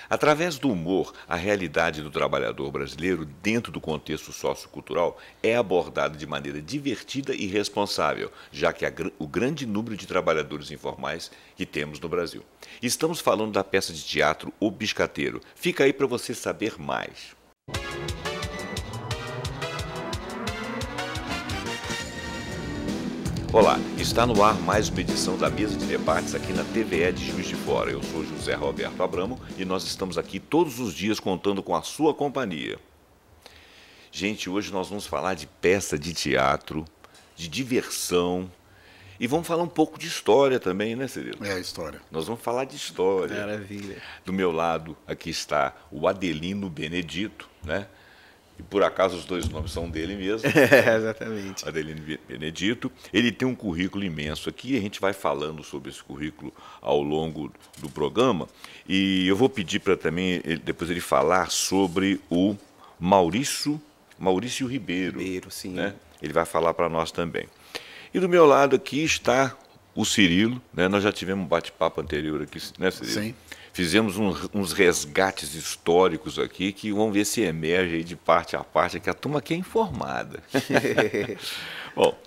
Através do humor, a realidade do trabalhador brasileiro, dentro do contexto sociocultural, é abordada de maneira divertida e responsável, já que o grande número de trabalhadores informais que temos no Brasil. Estamos falando da peça de teatro O Biscateiro. Fica aí para você saber mais. Olá, está no ar mais uma edição da Mesa de Debates aqui na TVE de Juiz de Fora. Eu sou José Roberto Abramo e nós estamos aqui todos os dias contando com a sua companhia. Gente, hoje nós vamos falar de peça de teatro, de diversão e vamos falar um pouco de história também, né, Cirilo? É a história. Nós vamos falar de história. Maravilha. Do meu lado, aqui está o Adelino Benedito, né? E por acaso os dois nomes são dele mesmo. Exatamente. Adelino Benedito. Ele tem um currículo imenso aqui, a gente vai falando sobre esse currículo ao longo do programa. E eu vou pedir para também depois ele falar sobre o Maurício Ribeiro. Ribeiro, sim. Né? Ele vai falar para nós também. E do meu lado aqui está o Cirilo, né? Nós já tivemos um bate-papo anterior aqui, né, Cirilo? Sim. Fizemos uns resgates históricos aqui que vamos ver se emerge aí de parte a parte, que a turma aqui é informada. Bom,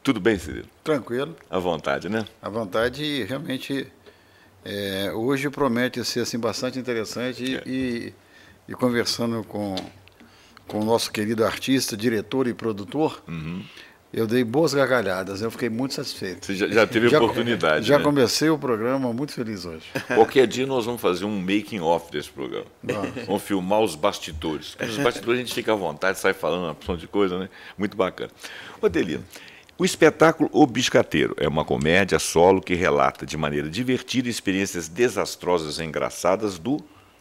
tudo bem, Cirilo? Tranquilo, À vontade, né? à vontade. Realmente, hoje promete ser assim, bastante interessante e conversando com o nosso querido artista, diretor e produtor, eu dei boas gargalhadas, eu fiquei muito satisfeito. Você já teve oportunidade, Já né? comecei o programa muito feliz hoje. Qualquer dia nós vamos fazer um making-off desse programa. Vamos filmar os bastidores. Os bastidores a gente fica à vontade, sai falando uma porção de coisa, né? Muito bacana. Ô, Adelino, o espetáculo O Biscateiro é uma comédia solo que relata de maneira divertida experiências desastrosas e engraçadas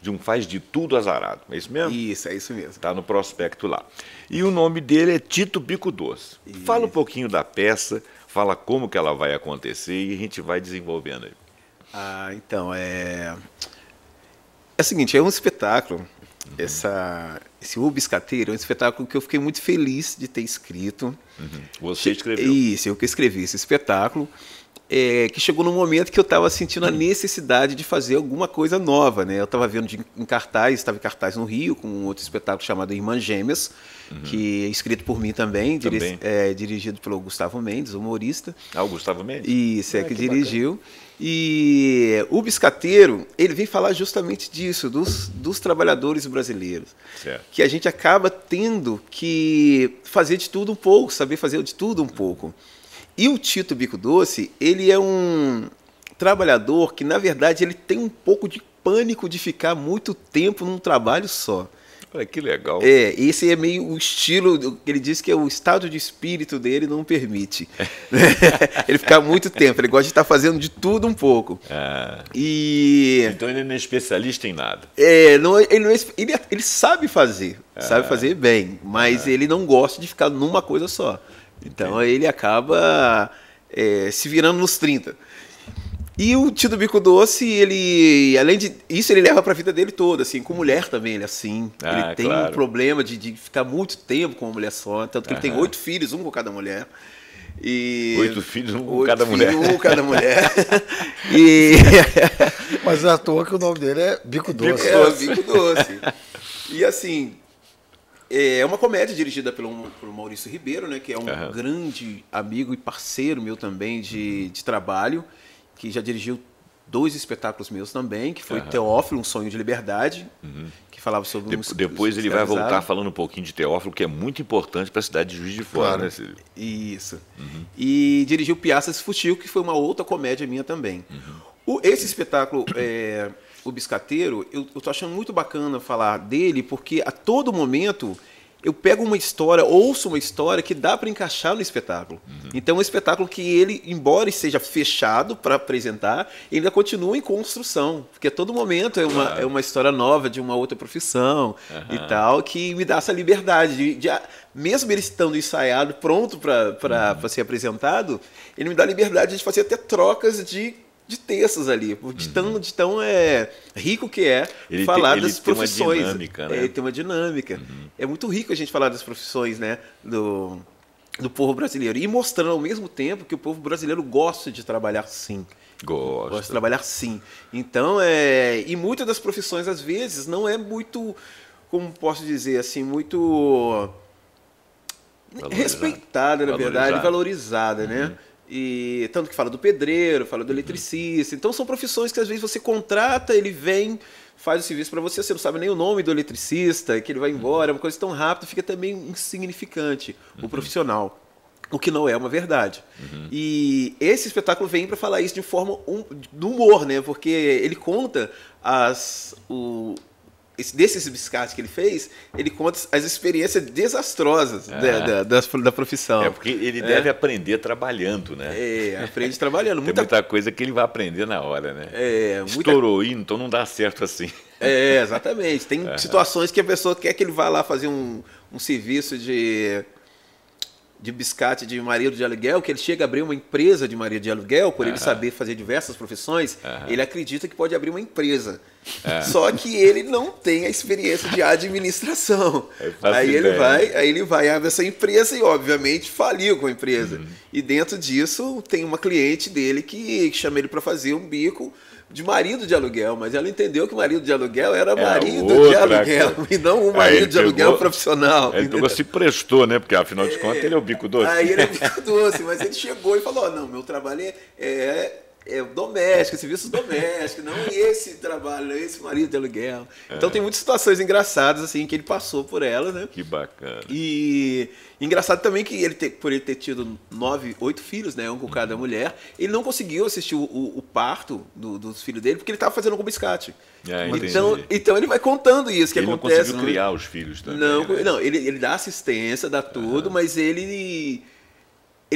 de um faz de tudo azarado. É isso mesmo? Isso, é isso mesmo. Está no prospecto lá. E o nome dele é Tito Bico Doce. Isso. Fala um pouquinho da peça, fala como que ela vai acontecer e a gente vai desenvolvendo aí. Então, é o seguinte, é um espetáculo, esse O Biscateiro é um espetáculo que eu fiquei muito feliz de ter escrito. Você escreveu. Isso, eu que escrevi esse espetáculo. Que chegou num momento que eu estava sentindo a necessidade de fazer alguma coisa nova, né? Eu estava vendo estava em cartaz no Rio, com um outro espetáculo chamado Irmãs Gêmeas, que é escrito por mim também. Dirigido pelo Gustavo Mendes, humorista. Ah, o Gustavo Mendes? Isso, que dirigiu. Bacana. E o Biscateiro, ele vem falar justamente disso, dos trabalhadores brasileiros. Certo. Que a gente acaba tendo que fazer de tudo um pouco, saber fazer de tudo um pouco. E o Tito Bico Doce, ele é um trabalhador que, na verdade, ele tem um pouco de pânico de ficar muito tempo num trabalho só. Olha, que legal. Esse é meio o estilo, que ele diz que é o estado de espírito dele não permite. Ele fica muito tempo, ele gosta de estar fazendo de tudo um pouco. Então ele não é especialista em nada. Ele sabe fazer bem, mas ele não gosta de ficar numa coisa só. Então ele acaba se virando nos 30. E o Tito Bico Doce, ele, além de isso, ele leva para a vida dele toda, assim, com mulher também, ele é assim. Ele tem um problema de ficar muito tempo com uma mulher só, tanto que ele tem 8 filhos, um com cada mulher. 8 filhos, um com cada mulher. Um com cada mulher. Mas é à toa que o nome dele é Bico Doce. Bico Doce. E assim, é uma comédia dirigida pelo Maurício Ribeiro, né, que é um grande amigo e parceiro meu também de trabalho, que já dirigiu 2 espetáculos meus também, que foi Teófilo, Um Sonho de Liberdade, que falava sobre Depois ele vai voltar falando um pouquinho de Teófilo, que é muito importante para a cidade de Juiz de Fora, Claro. né, Cílio? Isso. E dirigiu Piaças e Futil, que foi uma outra comédia minha também. Esse espetáculo, O Biscateiro, eu tô achando muito bacana falar dele, porque a todo momento eu pego uma história, ouço uma história que dá para encaixar no espetáculo. Então é um espetáculo que ele, embora esteja fechado para apresentar, ele ainda continua em construção, porque a todo momento é uma história nova de uma outra profissão e tal, que me dá essa liberdade mesmo ele estando ensaiado, pronto para ser apresentado, ele me dá a liberdade de fazer até trocas de textos ali, de tão rico que é falar das profissões. Ele tem uma dinâmica, né? Ele tem uma dinâmica. É muito rico a gente falar das profissões, né? do povo brasileiro. E mostrando ao mesmo tempo que o povo brasileiro gosta de trabalhar sim. Gosta de trabalhar sim. Então, e muitas das profissões, às vezes, não é muito, como posso dizer assim, muito respeitada, na verdade, valorizada, né? E tanto que fala do pedreiro, fala do eletricista. Então, são profissões que, às vezes, você contrata, ele vem, faz o serviço para você, você não sabe nem o nome do eletricista, que ele vai embora, é uma coisa tão rápida, fica também insignificante o profissional. O que não é uma verdade. E esse espetáculo vem para falar isso de forma do humor, né? Porque ele conta desses biscates que ele fez, ele conta as experiências desastrosas da profissão. Porque ele deve aprender trabalhando, né? Aprende trabalhando. Tem muita coisa que ele vai aprender na hora, né? Estourou, então não dá certo assim. Exatamente. Tem situações que a pessoa quer que ele vá lá fazer um serviço de biscate de marido de aluguel, que ele chega a abrir uma empresa de marido de aluguel, por ele saber fazer diversas profissões, ele acredita que pode abrir uma empresa. Só que ele não tem a experiência de administração. Aí ele vai abre essa empresa e, obviamente, faliu com a empresa. E dentro disso, tem uma cliente dele que chama ele para fazer um bico de marido de aluguel, mas ela entendeu que o marido de aluguel era marido de aluguel e não um marido de aluguel profissional. Ele pegou, se prestou, né? Porque afinal de contas ele é o bico doce. Aí ele é o bico doce, mas ele chegou e falou: não, meu trabalho é doméstico, serviços domésticos, não esse trabalho, esse marido de aluguel. Então tem muitas situações engraçadas assim que ele passou por elas, né? Que bacana. E engraçado também que por ele ter tido 8 filhos, né, um com cada mulher, ele não conseguiu assistir o parto dos filhos dele porque ele estava fazendo algum biscate. Então ele vai contando isso que ele acontece. Ele não conseguiu criar os filhos também. Não, ele dá assistência, dá tudo, mas ele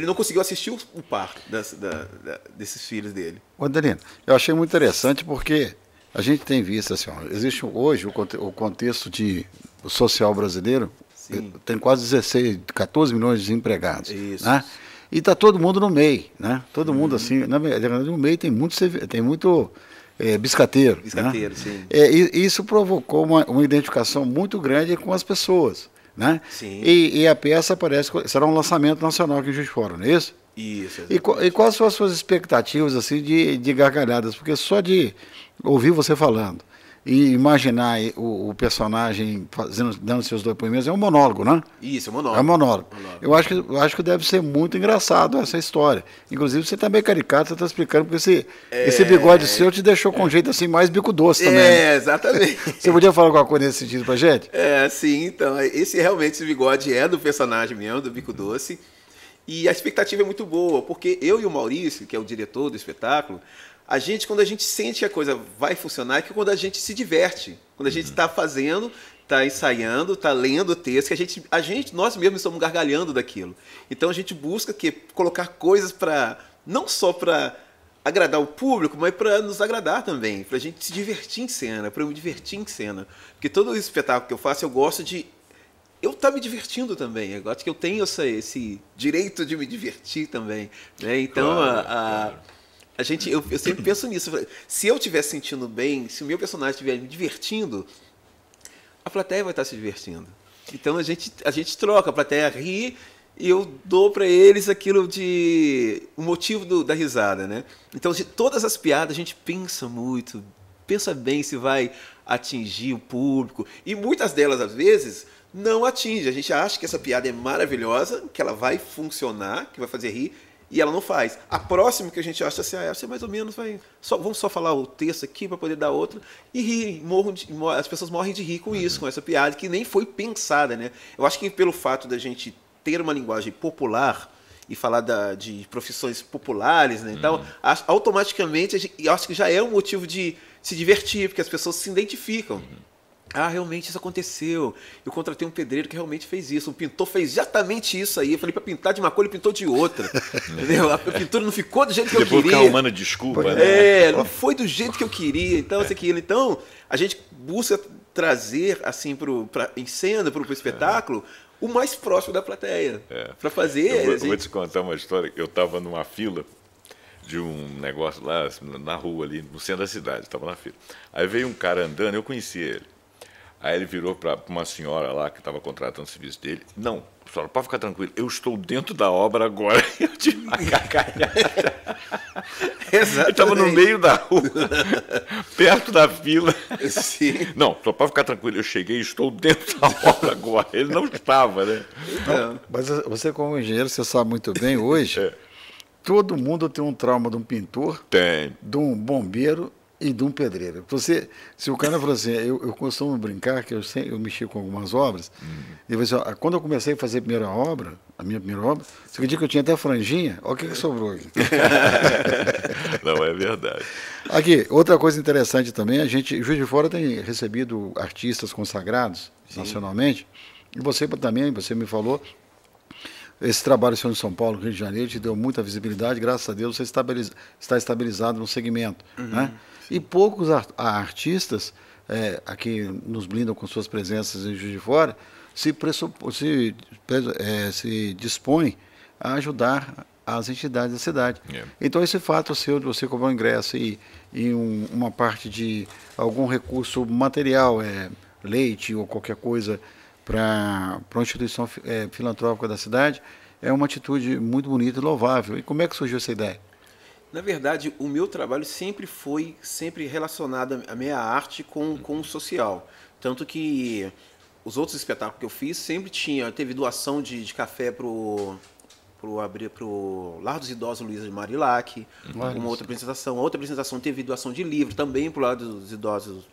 não conseguiu assistir o parto desses filhos dele. Adelino, eu achei muito interessante porque a gente tem visto assim, existe hoje o contexto social brasileiro. Sim. Tem quase 14 milhões de desempregados. Isso. Né? E está todo mundo no MEI. Né? Todo mundo assim. Na verdade, no MEI tem muito biscateiro. Biscateiro, né? Sim. E isso provocou uma identificação muito grande com as pessoas. Né? Sim. E a peça será um lançamento nacional aqui em Juiz de Fora, não é isso? Isso. E quais são as suas expectativas assim, de gargalhadas? Porque só de ouvir você falando e imaginar o personagem dando seus depoimentos, é um monólogo, né? Isso, é um monólogo. É um monólogo. Eu acho que deve ser muito engraçado essa história. Inclusive, você está bem caricato, você está explicando, porque esse bigode seu te deixou com um jeito assim, mais bico doce também. Exatamente. Você podia falar alguma coisa nesse sentido pra gente? Sim, então. Esse bigode é do personagem mesmo, do bico doce. E a expectativa é muito boa, porque eu e o Maurício, que é o diretor do espetáculo, quando a gente sente que a coisa vai funcionar, é que quando a gente se diverte. Quando a gente está fazendo, está ensaiando, está lendo o texto, que nós mesmos estamos gargalhando daquilo. Então a gente busca colocar coisas não só para agradar o público, mas para nos agradar também, para a gente se divertir em cena, para eu me divertir em cena. Porque todo espetáculo que eu faço, eu gosto de eu estar me divertindo também. Eu acho que eu tenho esse direito de me divertir também. Né? Então, claro. Eu sempre penso nisso. Se eu estiver sentindo bem, se o meu personagem estiver me divertindo, a plateia vai estar se divertindo. Então, a gente troca, a plateia ri e eu dou para eles aquilo o motivo da risada. Né? Então, de todas as piadas, a gente pensa muito, pensa bem se vai atingir o público. E muitas delas, às vezes, não atinge. A gente acha que essa piada é maravilhosa, que ela vai funcionar, que vai fazer rir, e ela não faz. A próxima que a gente acha assim, essa mais ou menos vai... vamos só falar o texto aqui para poder dar outra, e rir. As pessoas morrem de rir com isso, com essa piada, que nem foi pensada. Né? Eu acho que pelo fato da gente ter uma linguagem popular e falar de profissões populares, né, então, automaticamente, eu acho que já é um motivo de se divertir, porque as pessoas se identificam. Realmente isso aconteceu. Eu contratei um pedreiro que realmente fez isso. Um pintor fez exatamente isso aí. Eu falei para pintar de uma cor, ele pintou de outra. Entendeu? A pintura não ficou do jeito que eu queria. Depois ficar humano desculpa, né? Não foi do jeito que eu queria. Então, então a gente busca trazer assim em cena, para o espetáculo, o mais próximo da plateia. Para fazer... Eu vou te contar uma história. Eu estava numa fila de um negócio lá na rua, ali no centro da cidade. Estava na fila. Aí veio um cara andando, eu conhecia ele. Aí ele virou para uma senhora lá que estava contratando o serviço dele. Não, pode ficar tranquilo, eu estou dentro da obra agora. Eu tive uma gargalhada. Eu estava no meio da rua, perto da fila. Sim. Não, só pode ficar tranquilo, eu cheguei e estou dentro da obra agora. Ele não estava, né? Não, mas você, como engenheiro, você sabe muito bem hoje, todo mundo tem um trauma de um pintor, de um bombeiro e de um pedreiro. Se o cara falou assim, eu costumo brincar que eu mexi com algumas obras, e você, quando eu comecei a fazer a minha primeira obra, você acredita que eu tinha até franjinha? Olha o que sobrou aqui. Não, é verdade. Aqui, outra coisa interessante também, Juiz de Fora tem recebido artistas consagrados nacionalmente, e você também, você me falou, esse trabalho seu em São Paulo, Rio de Janeiro, te deu muita visibilidade, graças a Deus você está estabilizado no segmento, né? E poucos artistas aqui nos blindam com suas presenças em Juiz de Fora se dispõem a ajudar as entidades da cidade. Então esse fato seu de você cobrar um ingresso e uma parte de algum recurso material, leite ou qualquer coisa para uma instituição filantrópica da cidade, é uma atitude muito bonita e louvável. E como é que surgiu essa ideia? Na verdade, o meu trabalho sempre foi relacionado à minha arte com o social. Tanto que os outros espetáculos que eu fiz sempre teve doação de café pro Lar dos Idosos Luiza de Marilac, uma outra apresentação. A outra apresentação teve doação de livro também pro Lar dos Idosos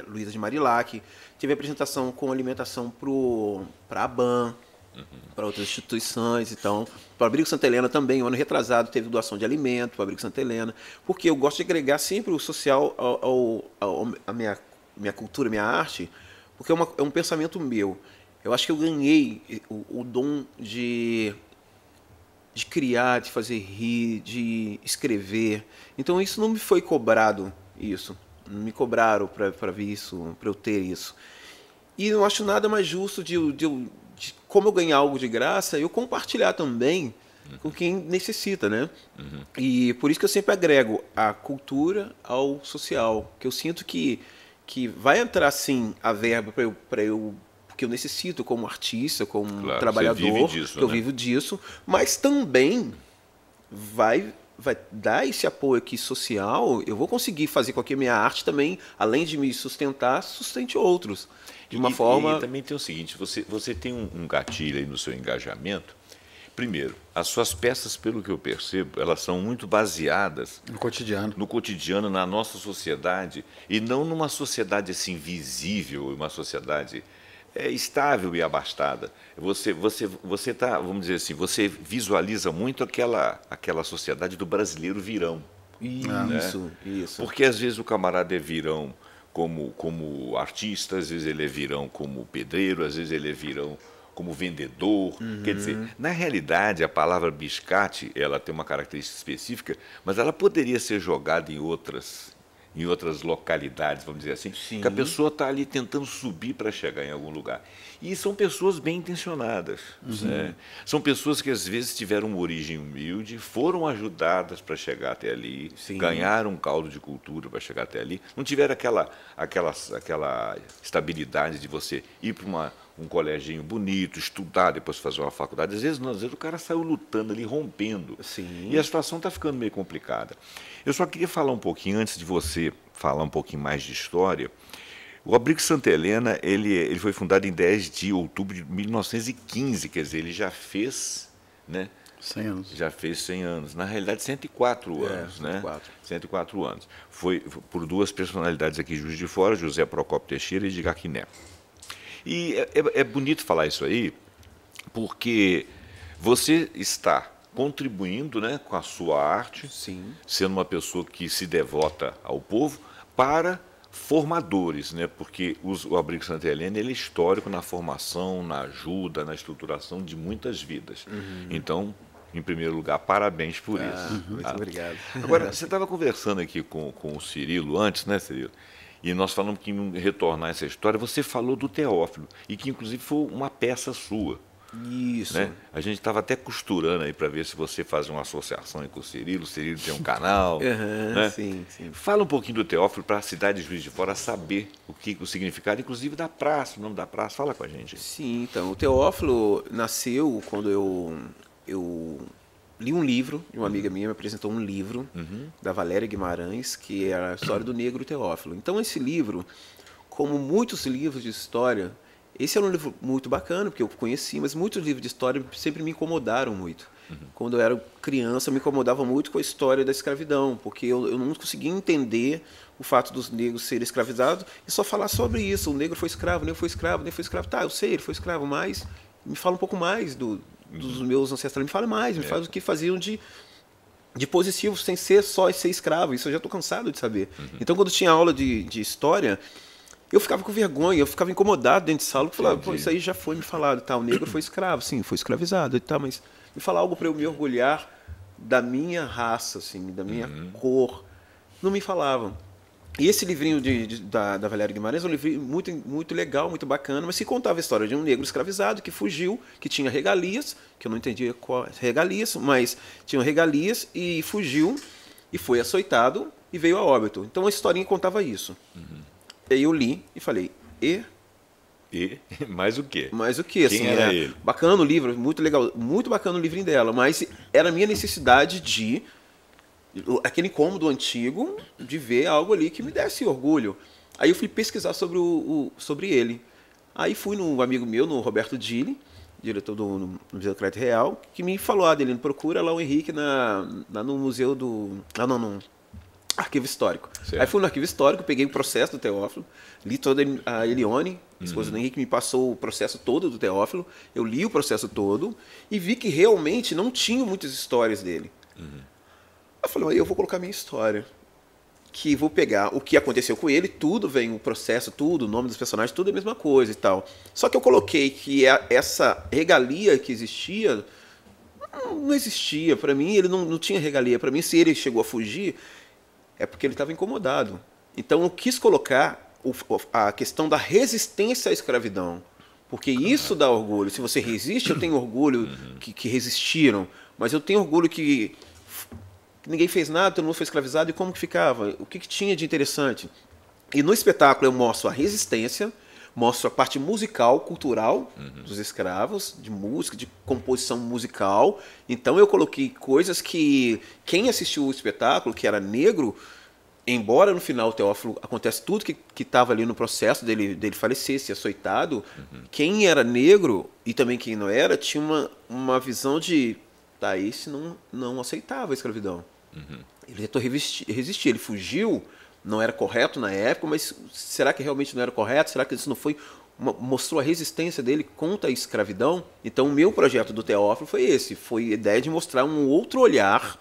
Luiza de Marilac. Teve apresentação com alimentação para a ABAN, para outras instituições. Então, para o Abrigo Santa Helena também, o ano retrasado, teve doação de alimento para o Abrigo Santa Helena, porque eu gosto de agregar sempre o social à minha cultura, à minha arte, porque é um pensamento meu. Eu acho que eu ganhei o dom de criar, de fazer rir, de escrever. Então, isso não me foi cobrado, isso. Não me cobraram para ver isso, para eu ter isso. E não acho nada mais justo de como eu ganhar algo de graça, eu compartilhar também com quem necessita, né? E por isso que eu sempre agrego a cultura ao social, que eu sinto que vai entrar, sim, a verba para eu que eu necessito como artista, como trabalhador, disso, que eu vivo disso, mas também vai dar esse apoio aqui social, eu vou conseguir fazer com que a minha arte também, além de me sustentar, sustente outros. De uma forma... E também tem o seguinte, você tem um gatilho aí no seu engajamento. Primeiro, as suas peças, pelo que eu percebo, elas são muito baseadas no cotidiano, na nossa sociedade, e não numa sociedade assim visível, uma sociedade estável e abastada. Você tá, vamos dizer assim, você visualiza muito aquela sociedade do brasileiro virão. Isso. Porque às vezes o camarada é virão como artista, às vezes ele é virão como pedreiro, às vezes ele é virão como vendedor. Quer dizer, na realidade, a palavra biscate, ela tem uma característica específica, mas ela poderia ser jogada em outras localidades, vamos dizer assim, que a pessoa está ali tentando subir para chegar em algum lugar. E são pessoas bem intencionadas. Né? São pessoas que, às vezes, tiveram uma origem humilde, foram ajudadas para chegar até ali, ganharam um caldo de cultura para chegar até ali, não tiveram aquela estabilidade de você ir para um coleginho bonito, estudar, depois fazer uma faculdade. Às vezes o cara saiu lutando ali, rompendo. E a situação está ficando meio complicada. Eu só queria falar um pouquinho, antes de você falar um pouquinho mais de história. O Abrigo Santa Helena, ele foi fundado em 10 de outubro de 1915, quer dizer, ele já fez, né? 100 anos. Já fez 100 anos. Na realidade, 104 anos, 104. Né? 104 anos. Foi por duas personalidades aqui de Juiz de Fora, José Procópio Teixeira e Edgar Quiné. E é bonito falar isso aí, porque você está contribuindo, né, com a sua arte, sendo uma pessoa que se devota ao povo, para formadores, né, porque o Abrigo Santa Helena ele é histórico na formação, na ajuda, na estruturação de muitas vidas. Então, em primeiro lugar, parabéns por isso. Muito obrigado. Agora, você estava conversando aqui com o Cirilo antes, né, Cirilo? E nós falamos que, em retornar essa história, você falou do Teófilo, e que, inclusive, foi uma peça sua. Isso. Né? A gente estava até costurando aí para ver se você faz uma associação aí com o Cirilo tem um canal. Né? Sim, sim. Fala um pouquinho do Teófilo para a cidade de Juiz de Fora saber o significado, inclusive da praça, o nome da praça. Fala com a gente. Sim, então, o Teófilo nasceu quando eu li um livro, de uma amiga minha me apresentou um livro da Valéria Guimarães, que é a história do negro Teófilo. Então, esse livro, como muitos livros de história, esse era um livro muito bacana, porque eu conheci, mas muitos livros de história sempre me incomodaram muito. Quando eu era criança, me incomodava muito com a história da escravidão, porque eu não conseguia entender o fato dos negros serem escravizados e só falar sobre isso. O negro foi escravo, o negro foi escravo, o negro foi escravo. Tá, eu sei, ele foi escravo, mas me fala um pouco mais dos meus ancestrais. Me fala mais, me fala o que faziam de positivo, sem ser só ser escravo. Isso eu já estou cansado de saber. Então, quando tinha aula de história, eu ficava com vergonha, eu ficava incomodado dentro de sala, porque eu falava, pô, isso aí já foi me falado, tá, o negro foi escravo, sim, foi escravizado, tá, mas me fala algo para eu me orgulhar da minha raça, assim, da minha cor. Não me falavam. E esse livrinho da Valéria Guimarães é um livrinho muito, muito legal, muito bacana, mas se contava a história de um negro escravizado que fugiu, que tinha regalias, que eu não entendia qual regalias, mas tinha regalias e fugiu e foi açoitado e veio a óbito. Então a historinha contava isso. Aí eu li e falei, E mais o quê? Mais o quê? Quem assim, era ele? Bacana o livro, muito legal, muito bacana o livrinho dela, mas era a minha necessidade de aquele incômodo antigo de ver algo ali que me desse orgulho. Aí eu fui pesquisar sobre ele. Aí fui num amigo meu, no Roberto Dille, diretor do Museu do Crédito Real, que me falou, Adelino, procura lá o Henrique lá no museu do... no Arquivo Histórico. Certo. Aí fui no Arquivo Histórico, peguei o processo do Teófilo, li toda a Elione, esposa do Henrique, me passou o processo todo do Teófilo, eu li o processo todo e vi que realmente não tinha muitas histórias dele. Eu falei, eu vou colocar minha história, que vou pegar o que aconteceu com ele, tudo vem o processo, tudo, o nome dos personagens, tudo é a mesma coisa e tal. Só que eu coloquei que essa regalia que existia, não existia. Para mim, ele não tinha regalia. Para mim, se ele chegou a fugir, é porque ele estava incomodado. Então, eu quis colocar a questão da resistência à escravidão, porque isso dá orgulho. Se você resiste, eu tenho orgulho que resistiram, mas eu tenho orgulho que ninguém fez nada, todo mundo foi escravizado, e como que ficava? O que tinha de interessante? E no espetáculo eu mostro a resistência, mostro a parte musical, cultural dos escravos, de música, de composição musical. Então eu coloquei coisas que quem assistiu o espetáculo, que era negro, embora no final o Teófilo acontece tudo que estava ali no processo dele falecer, ser açoitado, quem era negro e também quem não era, tinha uma visão de, tá, esse não aceitava a escravidão. Ele tentou resistir, ele fugiu, não era correto na época, mas será que realmente não era correto? Será que isso não foi... mostrou a resistência dele contra a escravidão? Então o meu projeto do Teófilo foi esse, foi a ideia de mostrar um outro olhar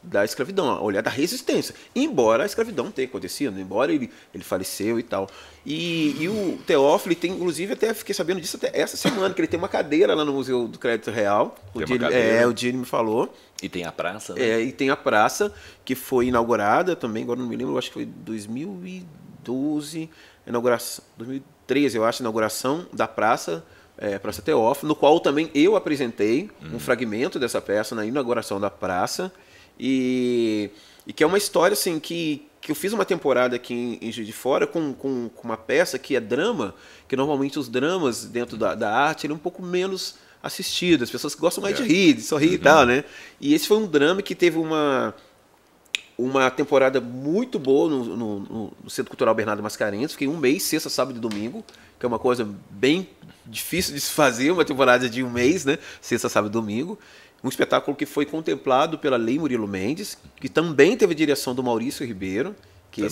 da escravidão, olhar da resistência, embora a escravidão tenha acontecido, embora ele faleceu e tal. E o Teófilo tem, inclusive, até fiquei sabendo disso até essa semana, que ele tem uma cadeira lá no Museu do Crédito Real. O dia ele me falou. E tem a praça, né? E tem a praça, que foi inaugurada também, agora não me lembro, acho que foi 2012, inauguração, 2013, eu acho, a inauguração da praça, Praça Teófilo, no qual também eu apresentei um fragmento dessa peça na inauguração da praça. E que é uma história assim que eu fiz uma temporada aqui em Juiz de Fora com uma peça que é drama, que normalmente os dramas dentro da arte ele é um pouco menos assistido, as pessoas gostam mais de rir, de sorrir e tal, né? E esse foi um drama que teve uma temporada muito boa no Centro Cultural Bernardo Mascarenhas. Fiquei um mês, sexta, sábado e domingo, que é uma coisa bem difícil de se fazer, uma temporada de um mês, né? Sexta, sábado e domingo. Um espetáculo que foi contemplado pela Lei Murilo Mendes, que também teve direção do Maurício Ribeiro, que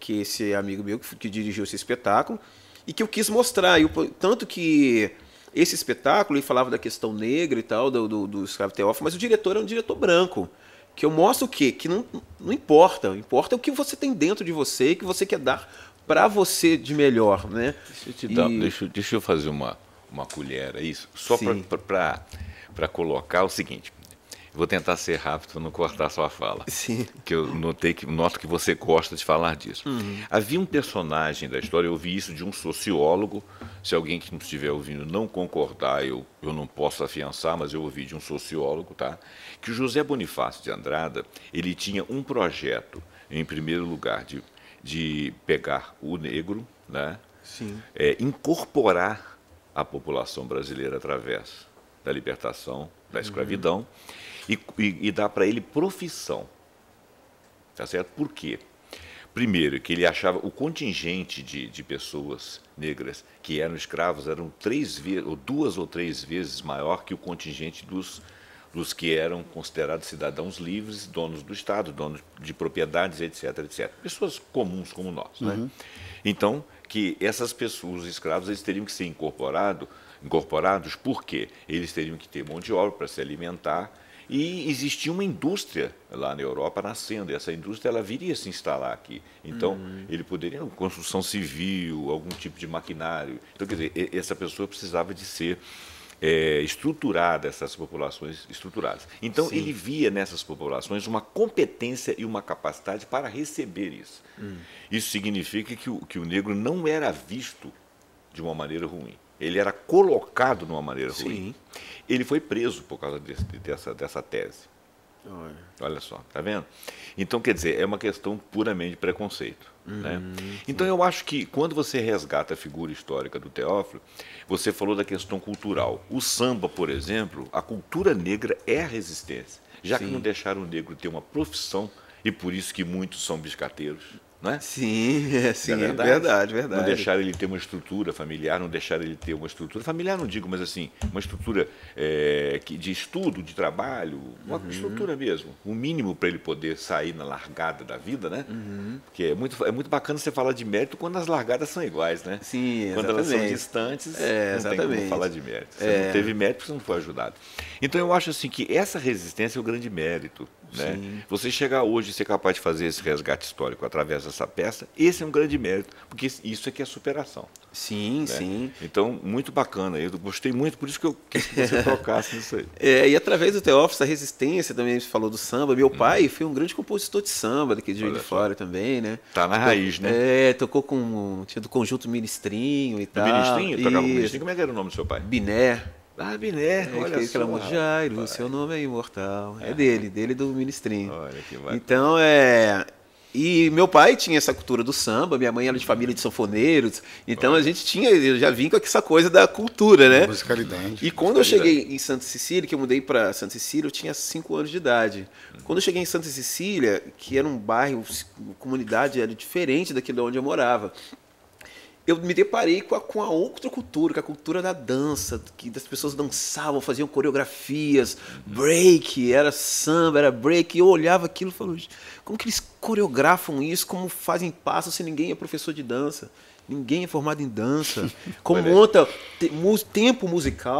esse amigo meu que dirigiu esse espetáculo, e que eu quis mostrar. Tanto que esse espetáculo ele falava da questão negra e tal, do escravo Teófilo, mas o diretor é um diretor branco. Que eu mostro o quê? Que não importa. Importa o que você tem dentro de você e que você quer dar para você de melhor, né? Deixa eu fazer uma colher, é isso? Só para colocar o seguinte. Vou tentar ser rápido para não cortar a sua fala. Sim. Que eu noto que você gosta de falar disso. Havia um personagem da história, eu ouvi isso de um sociólogo. Se alguém que não estiver ouvindo não concordar, eu não posso afiançar, mas eu ouvi de um sociólogo, tá? Que o José Bonifácio de Andrada, ele tinha um projeto, em primeiro lugar, de pegar o negro, né? Sim. Incorporar a população brasileira através da libertação da escravidão e dar para ele profissão. Tá certo? Por quê? Primeiro, que ele achava o contingente de pessoas negras que eram escravos eram 2 ou 3 vezes maior que o contingente dos que eram considerados cidadãos livres, donos do Estado, donos de propriedades, etc, etc. Pessoas comuns como nós, né? Então, que essas pessoas, os escravos, eles teriam que ser incorporados porque eles teriam que ter mão de obra para se alimentar e existia uma indústria lá na Europa nascendo, e essa indústria ela viria se instalar aqui. Então, ele poderia, construção civil, algum tipo de maquinário. Então, quer dizer, essa pessoa precisava de ser estruturada, essas populações estruturadas. Então, Sim. ele via nessas populações uma competência e uma capacidade para receber isso. Isso significa que o negro não era visto de uma maneira ruim. Ele era colocado de uma maneira ruim. Ele foi preso por causa dessa tese. Olha só, tá vendo? Então, quer dizer, é uma questão puramente de preconceito. Né? Então, eu acho que quando você resgata a figura histórica do Teófilo, você falou da questão cultural. O samba, por exemplo, a cultura negra é a resistência. Já que não deixaram o negro ter uma profissão, e por isso que muitos são biscateiros. Não é? Sim, sim, Não é verdade. Não deixaram ele ter uma estrutura familiar, não deixaram ele ter uma estrutura familiar, não digo, mas assim, uma estrutura de estudo, de trabalho, uma estrutura mesmo, o mínimo para ele poder sair na largada da vida, né? Porque é muito bacana você falar de mérito quando as largadas são iguais, né? Sim, quando elas são distantes, não tem como falar de mérito. Você não teve mérito porque você não foi ajudado. Então eu acho assim que essa resistência é o grande mérito. Né? Você chegar hoje e ser capaz de fazer esse resgate histórico através dessa peça, esse é um grande mérito, porque isso aqui é superação. Sim, né? sim. Então, muito bacana. Eu gostei muito, por isso que eu quis que você tocasse nisso aí. E através do Teófilo, essa resistência também, você falou do samba. Meu pai foi um grande compositor de samba daqui de Juiz de Fora também, né? Tá na raiz, né? Tocou tinha do conjunto Ministrinho e tal. Ministrinho? Tocava com o Ministrinho? Como é que era o nome do seu pai? Biné. Ah, Biné, olha só. Aquela Jairo, seu nome é imortal. É dele do Ministrinho. Olha que bacana. Então, E meu pai tinha essa cultura do samba, minha mãe era de família de sanfoneiros, então a gente eu já vim com essa coisa da cultura, né? Musicalidade. E quando eu cheguei em Santa Cecília, que eu mudei para Santa Cecília, eu tinha 5 anos de idade. Quando eu cheguei em Santa Cecília, que era um bairro, comunidade era diferente daquilo onde eu morava, eu me deparei com a outra cultura, com a cultura da dança, que as pessoas dançavam, faziam coreografias, break, era samba, era break, e eu olhava aquilo e falava, como que eles coreografam isso, como fazem passos se ninguém é professor de dança, ninguém é formado em dança, como monta tempo musical,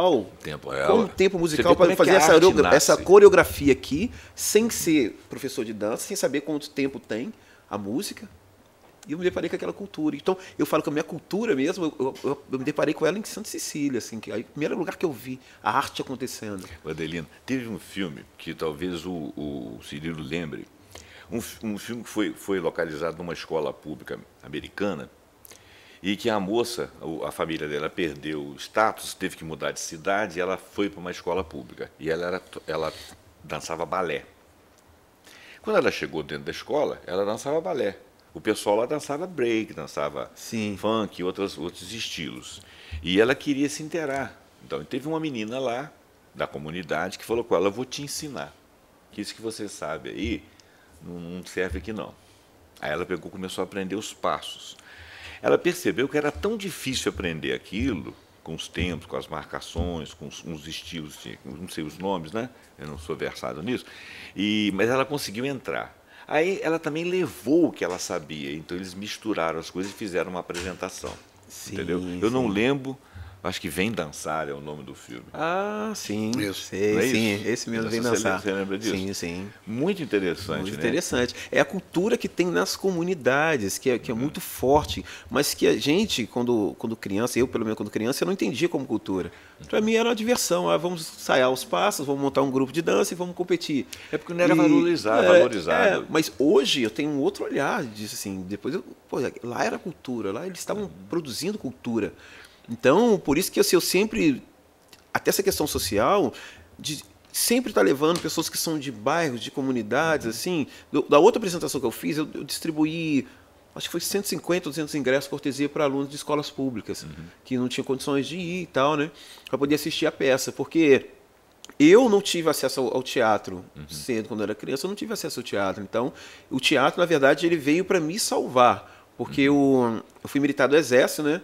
para fazer essa coreografia aqui, sem ser professor de dança, sem saber quanto tempo tem a música. E eu me deparei com aquela cultura. Então, eu falo que a minha cultura mesmo, eu me deparei com ela em Santa Cecília, assim, que aí, o primeiro lugar que eu vi a arte acontecendo. Adelino, teve um filme que talvez o Cirilo lembre, um filme que foi localizado numa escola pública americana, e que a moça, a família dela perdeu o status, teve que mudar de cidade, e ela foi para uma escola pública. E ela dançava balé. Quando ela chegou dentro da escola, ela dançava balé. O pessoal lá dançava break, dançava funk e outros estilos. E ela queria se inteirar. Então, teve uma menina lá, da comunidade, que falou com ela, eu vou te ensinar. Que isso que você sabe aí, não serve aqui não. Aí ela pegou e começou a aprender os passos. Ela percebeu que era tão difícil aprender aquilo, com os tempos, com as marcações, com os estilos, não sei os nomes, né? Eu não sou versado nisso. Mas ela conseguiu entrar. Aí ela também levou o que ela sabia, então eles misturaram as coisas e fizeram uma apresentação, entendeu? Eu não lembro Acho que Vem Dançar é o nome do filme. Ah, sim. Isso. Sei, Não é sim. isso? Esse mesmo Vem Dançar. Você lembra disso? Sim, sim. Muito interessante, Muito né? interessante. É a cultura que tem nas comunidades, que é muito forte, mas que a gente, quando criança, eu pelo menos quando criança, eu não entendia como cultura. Para mim era uma diversão. Ah, vamos ensaiar os passos, vamos montar um grupo de dança e vamos competir. É porque não era valorizado. Mas hoje eu tenho um outro olhar disso, assim. Depois, lá era cultura, lá eles estavam produzindo cultura. Então, por isso que assim, eu sempre, até essa questão social, de sempre estar levando pessoas que são de bairros, de comunidades, assim. Da outra apresentação que eu fiz, eu distribuí, acho que foi 150, 200 ingressos cortesia para alunos de escolas públicas, que não tinham condições de ir e tal, né, para poder assistir a peça, porque eu não tive acesso ao teatro cedo, quando eu era criança, eu não tive acesso ao teatro. Então, o teatro, na verdade, ele veio para me salvar, porque eu fui militar do Exército, né?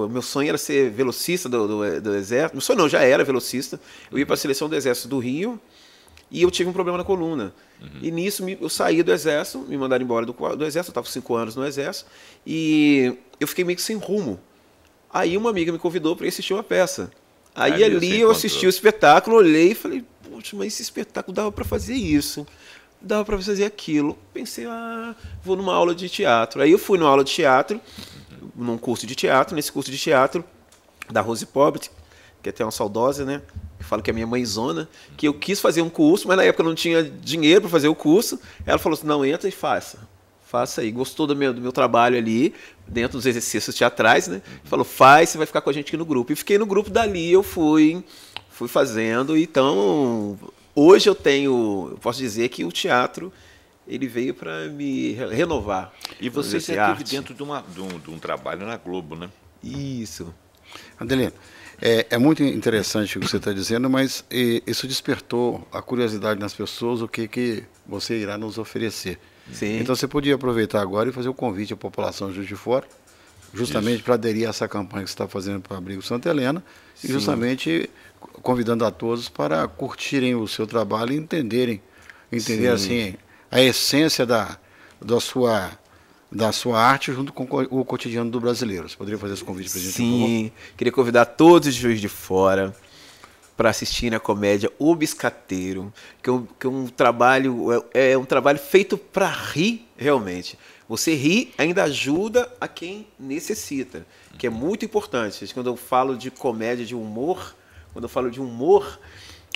O meu sonho era ser velocista do Exército. Meu sonho não, já era velocista. Eu ia para a seleção do Exército do Rio e eu tive um problema na coluna. E nisso eu saí do Exército, me mandaram embora do Exército, eu estava com 5 anos no Exército, e eu fiquei meio que sem rumo. Aí uma amiga me convidou para ir assistir uma peça. Aí ali eu assisti o espetáculo, olhei e falei, poxa, mas esse espetáculo dava para fazer isso, dava para fazer aquilo. Pensei, vou numa aula de teatro. Aí eu fui numa aula de teatro, num curso de teatro, nesse curso de teatro da Rose Pobre, que é até uma saudosa, né? Eu falo que é minha mãezona, que eu quis fazer um curso, mas na época eu não tinha dinheiro para fazer o curso. Ela falou assim, não, entra e faça. Faça aí. Gostou do meu trabalho ali, dentro dos exercícios teatrais, né? Falou, faz, você vai ficar com a gente aqui no grupo. E fiquei no grupo dali, eu fui fazendo. Então, hoje eu posso dizer que o teatro, ele veio para me renovar. E você esteve dentro de um trabalho na Globo, né? Isso. Adelino, é muito interessante o que você está dizendo, mas isso despertou a curiosidade nas pessoas, o que você irá nos oferecer. Sim. Então você podia aproveitar agora e fazer o convite à população de Juiz de Fora, justamente para aderir a essa campanha que você está fazendo para o Abrigo Santa Helena, e justamente convidando a todos para curtirem o seu trabalho e entender assim a essência da sua arte junto com o cotidiano do brasileiro. Você poderia fazer esse convite para a gente? Sim, queria convidar todos de Juiz de Fora para assistirem a comédia O Biscateiro, que é um trabalho feito para rir realmente. Você rir ainda ajuda a quem necessita, que é muito importante. Quando eu falo de comédia, de humor,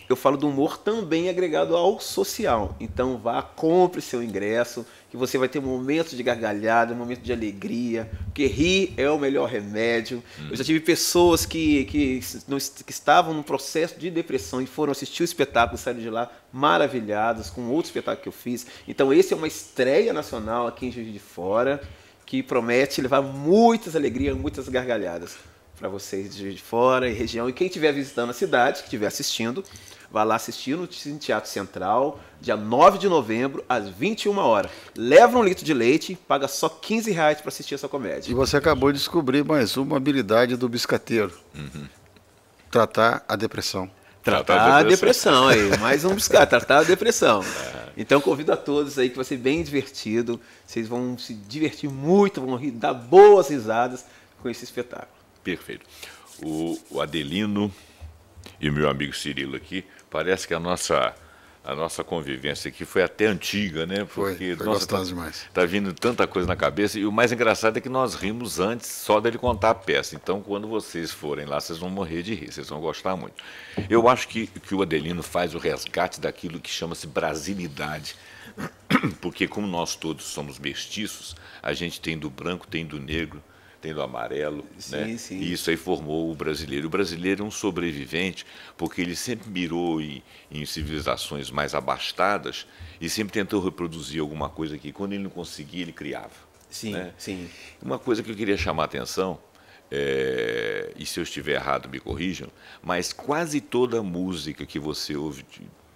eu falo do humor também agregado ao social. Então vá, compre seu ingresso, que você vai ter momentos de gargalhada, um momento de alegria, porque rir é o melhor remédio. Eu já tive pessoas que estavam num processo de depressão e foram assistir o espetáculo e saíram de lá maravilhados com outro espetáculo que eu fiz. Então esse é uma estreia nacional aqui em Juiz de Fora, que promete levar muitas alegrias, muitas gargalhadas para vocês de Juiz de Fora e região. E quem estiver visitando a cidade, que estiver assistindo, vá lá assistir no Teatro Central, dia 9 de novembro, às 21 horas. Leva 1 litro de leite, paga só R$15 para assistir essa comédia. E você acabou de descobrir mais uma habilidade do biscateiro. Tratar a depressão. Tratar a depressão aí, mais um biscate, tratar a depressão. Então convido a todos aí, que vai ser bem divertido. Vocês vão se divertir muito, vão rir, dar boas risadas com esse espetáculo. Perfeito. O Adelino e o meu amigo Cirilo aqui, parece que a nossa convivência aqui foi até antiga, né? Porque foi gostoso demais. Tá vindo tanta coisa na cabeça, e o mais engraçado é que nós rimos antes só dele contar a peça. Então, quando vocês forem lá, vocês vão morrer de rir, vocês vão gostar muito. Eu acho que o Adelino faz o resgate daquilo que chama-se brasilidade. Porque como nós todos somos mestiços, a gente tem do branco, tem do negro, tem do amarelo, né? Sim. E isso aí formou o brasileiro. O brasileiro é um sobrevivente, porque ele sempre mirou em civilizações mais abastadas e sempre tentou reproduzir alguma coisa que, quando ele não conseguia, ele criava. Sim, né? sim. Uma coisa que eu queria chamar a atenção, e se eu estiver errado, me corrijam, mas quase toda música que você ouve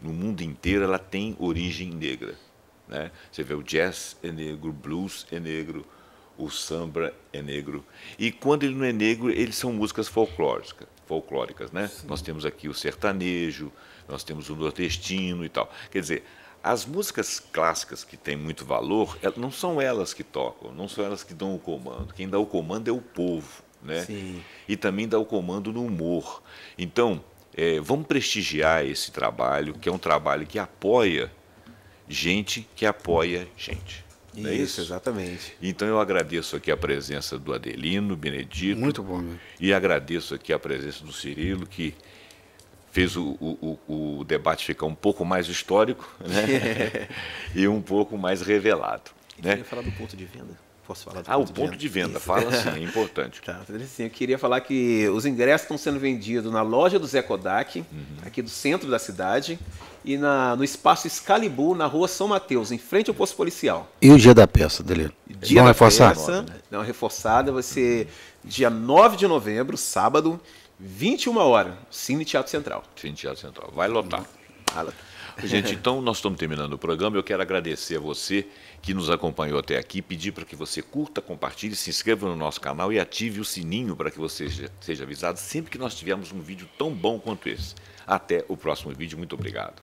no mundo inteiro, ela tem origem negra. Né? Você vê o jazz é negro, o blues é negro, o samba é negro. E quando ele não é negro, eles são músicas folclóricas, né? Nós temos aqui o sertanejo, nós temos o nordestino e tal. Quer dizer, as músicas clássicas que têm muito valor, não são elas que tocam, não são elas que dão o comando. Quem dá o comando é o povo. né? Sim. E também dá o comando no humor. Então, vamos prestigiar esse trabalho, que é um trabalho que apoia gente que apoia gente. Não é isso? Exatamente. Então eu agradeço aqui a presença do Adelino Benedito. Muito bom, meu. E agradeço aqui a presença do Cirilo, que fez o debate ficar um pouco mais histórico, né? E um pouco mais revelado. Eu Né? queria falar do ponto de venda. Posso falar do O ponto de venda. Isso. Fala sim, é importante. Tá, assim, eu queria falar que os ingressos estão sendo vendidos na loja do Zé Kodak, aqui do centro da cidade, e no espaço Excalibur, na rua São Mateus, em frente ao posto policial. E o dia da peça, Adelino? Dia Vamos da reforçar? peça, dá uma reforçada, vai ser dia 9 de novembro, sábado, 21 horas, Cine Teatro Central. Cine Teatro Central. Vai lotar. Fala. Gente, então nós estamos terminando o programa. Eu quero agradecer a você que nos acompanhou até aqui, pedir para que você curta, compartilhe, se inscreva no nosso canal e ative o sininho para que você seja avisado sempre que nós tivermos um vídeo tão bom quanto esse. Até o próximo vídeo. Muito obrigado.